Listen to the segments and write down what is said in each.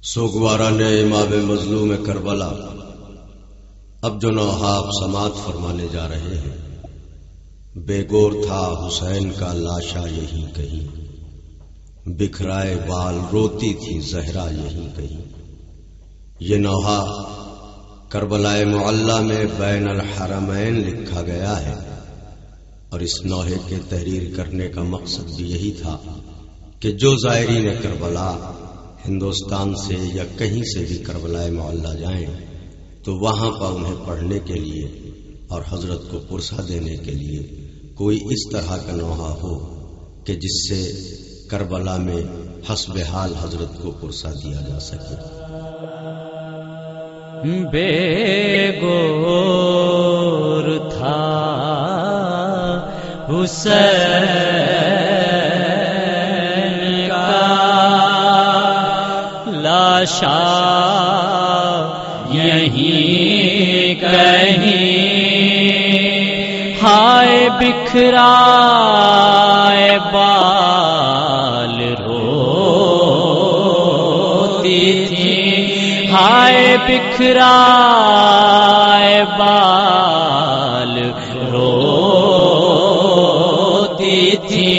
سوگوارا نے امام مظلوم کربلا اب جو نوحاب سماعت فرمانے جا رہے ہیں۔ بے گور تھا حسین کا لاشا یہی کہیں، بکھرائے بال روتی تھی زہرا یہی کہیں۔ یہ نوحہ کربلا معلی میں بین الحرمین لکھا گیا ہے، اور اس نوحے کے تحریر کرنے کا مقصد بھی یہی تھا کہ جو زائرین کربلا ہندوستان سے یا کہیں سے بھی کربلا معلی جائیں تو وہاں پر انہیں پڑھنے کے لیے اور حضرت کو پرسہ دینے کے لیے کوئی اس طرح کا نوحہ ہو کہ جس سے کربلا میں حسب حال حضرت کو پرسہ دیا جا سکے۔ بے گور تھا حسین کا لاشا یہیں کہیں، ہائے بکھرائے بال روتی تھی، ہائے بکھرائے بال روتی تھی،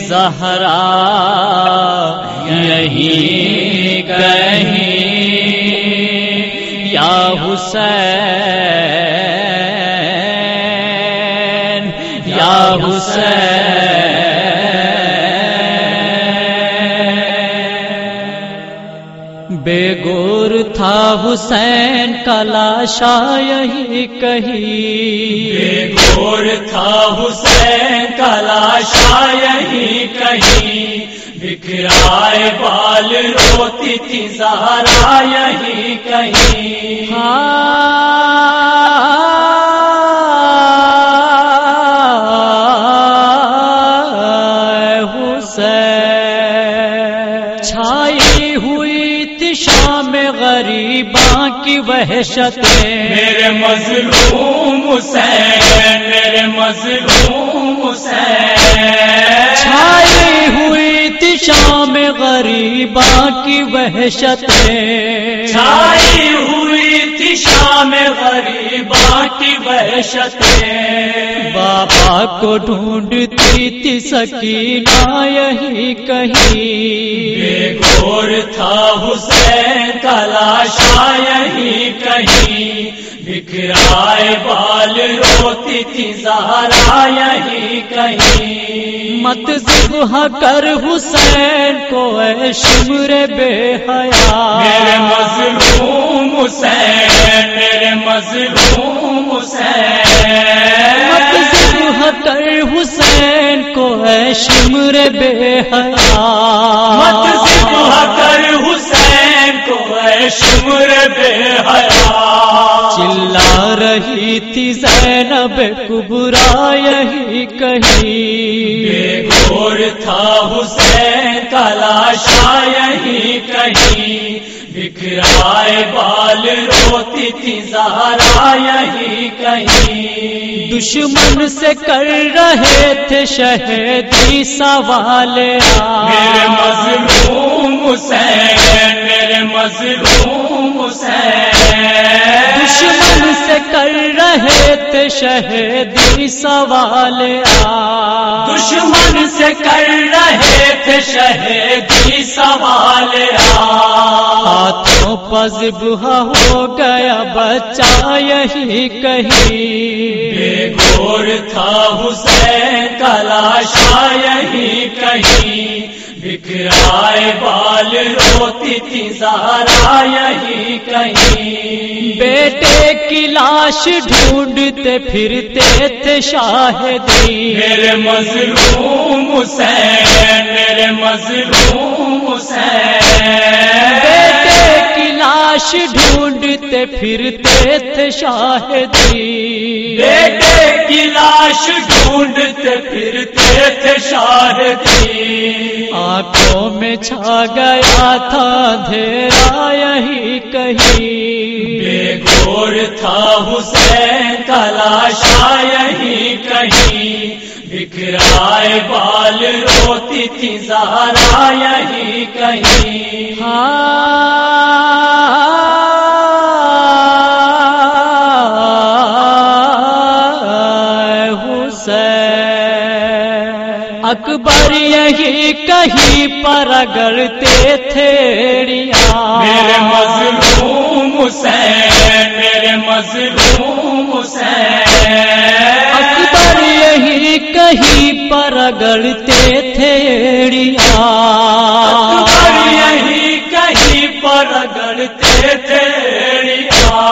زہرا یہیں کہیں یا حسین یا حسین۔ بے گور تھا حسین کا لاشا یہی کہیں، بے گور تھا حسین کا لاشا یہی کہیں، بکھرائے بال روتی تھی زہرا یہی کہیں۔ حسین چھائی ہوئی تھی شام غریباں کی وحشتیں، میرے مظلوم حسین، میرے مظلوم حسین، چھائی ہوئی تھی شام غریباں کی وحشتیں، چھائی ہوئی تھی شام غریباں کی وحشتیں، بابا کو ڈھونڈتی تھی سکینہ یہی کہیں، بے گور تھا حسین کا لاشا یہی کہیں، بکھرائے بال روتی تھی زہرا یہی کہیں۔ مت ذبح کر حسین کو اے شمر بے حیا، میرے مظلوم حسین، میرے مظلوم حسین، مت ذبح کر حسین کو اے شمر بے حیا، مت ذبح کر حسین کو اے شمر بے حیا۔ چلا رہی تھی زینب کبریٰ یہی کہیں، بے گور تھا حسین کا لاشا یہی کہیں، بکھرائے بال روتی تھی زہرا یہی کہیں۔ دشمن سے کر رہے تھے شہیدی سوال میرے مظلوم حسین، میرے مظلوم حسین، دشمن سے کر رہے تھے شہیدی سوال دشمن سے کر رہے تھے شہیدی سوال ہاتھوں پر ذبح ہو گیا بچہ یہی کہیں، بے گور تھا حسین کا لاشا یہی کہیں، بکھرائے بال روتی تھی زہرا یہی کہیں۔ بیٹے کی لاش ڈھونڈتے پھرتے تھے شاہدی، میرے مظلوم حسین، میرے مظلوم حسین، بیٹے کی لاش ڈھونڈتے پھرتے تھے شاہدی، بیٹے کی لاش ڈھونڈتے پھرتے تھے شاہدی، آنکھوں میں چھا گیا تھا اندھیرا یہی کہیں، بے گور تھا حسین کا لاشا یہی کہیں، بکھرائے بال روتی تھی زہرا یہی کہیں. اکبر یہی کہیں پر رگڑتے تھے ریاں. میرے مظلوم حسین، میرے مظلوم حسین. اکبر یہی کہیں پر رگڑتے تھے ریاں. اکبر یہی کہیں پر رگڑتے تھے ریاں.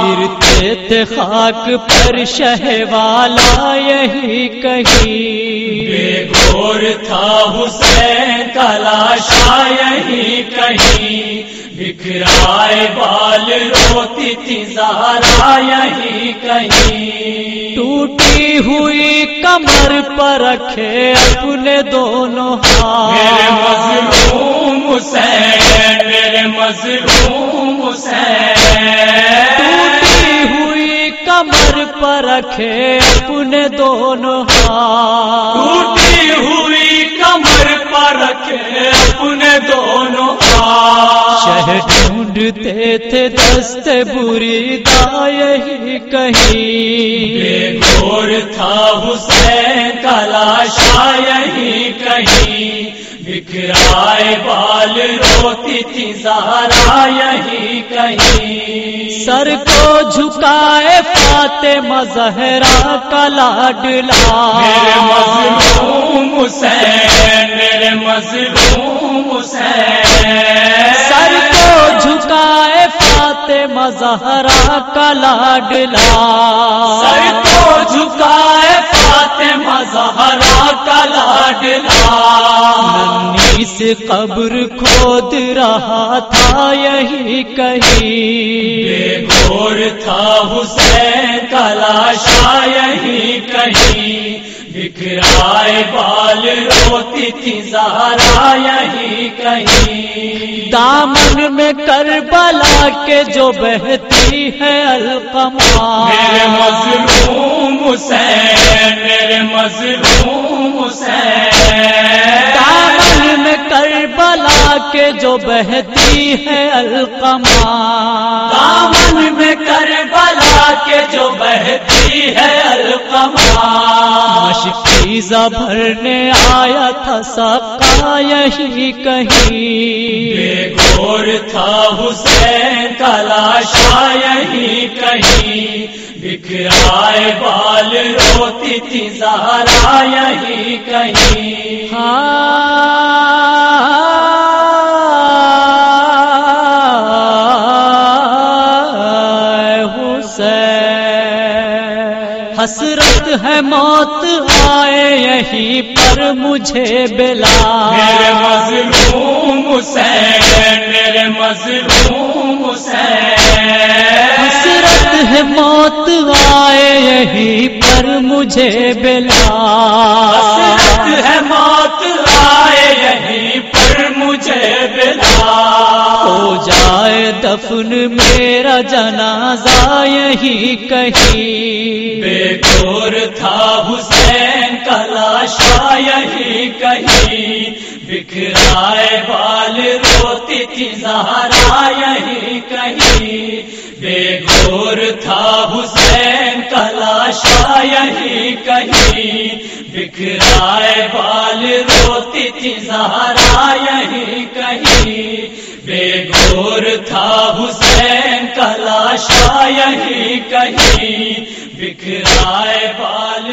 گرتے تھے خاک پر شہ والا یہی کہیں. بے گور تھا حسین کا لاشا یہی کہیں. بکھرائے بال روتی تھی زہرا یہی کہیں. ٹوٹی ہوئی کمر پر رکھے اپنے دونوں ہاتھ. میرے مظلوم حسین، میرے مظلوم حسین. ٹوٹی ہوئی کمر پر رکھے اپنے دونوں ہاتھ. ٹوٹی ہوئی کمر پر رکھے اپنے دونوں ہاتھ. شہ ڈھونڈتے تھے دست بری دا یہی کہیں. بے گور تھا حسین کا لاشا یہی کہیں. بکھرائے بال روتی تھی زہرا یہی کہیں. سر کو جھکائے فاطمہ زہرا کا لاڈلا. میرے مظلوم حسین، میرے مظلوم حسین. سر کو جھکائے فاطمہ زہرا کا لاڈلا. سر کو جھکائے فاطمہ زہرا کا لاڈلا. ننھی سے قبر کھود رہا تھا یہی کہیں. بے گور تھا حسین کا لاشا یہی کہیں. بکھرائے بال روتی تھی زہرا یہی کہیں. دامن میں کربلا کے جو بہتی ہے القمہ. میرے مظلوم حسین، میرے مظلوم حسین. دامن میں کربلا کے جو بہتی ہے القمہ. دامن میں کربلا کے جو بہتی ہے القمہ. مشکیزہ بھرنے آیا تھا سقا یہی کہیں. بے گور تھا حسین کا لاشا یہی کہیں. بکھرائے بال روتی تھی زہرا یہی کہیں. حسرت ہے موت آئے یہی پر مجھے بلا. میرے مظلوم حسین، میرے مظلوم حسین. حسرت ہے موت آئے یہی پر مجھے بلا. حسرت ہے موت آئے یہی پر مجھے بلا. ہو جائے دفن میرا جنازہ یہی کہیں. بے گور تھا حسین کا لاشا یہی کہیں. بکھرائے بال روتی تھی زہرا یہی کہیں. بے گور تھا حسین کا لاشا یہی کہیں. بکھرائے بال روتی تھی زہرا یہی کہیں. بے گور تھا حسین کا لاشا یہی کہیں. بکھرائے بال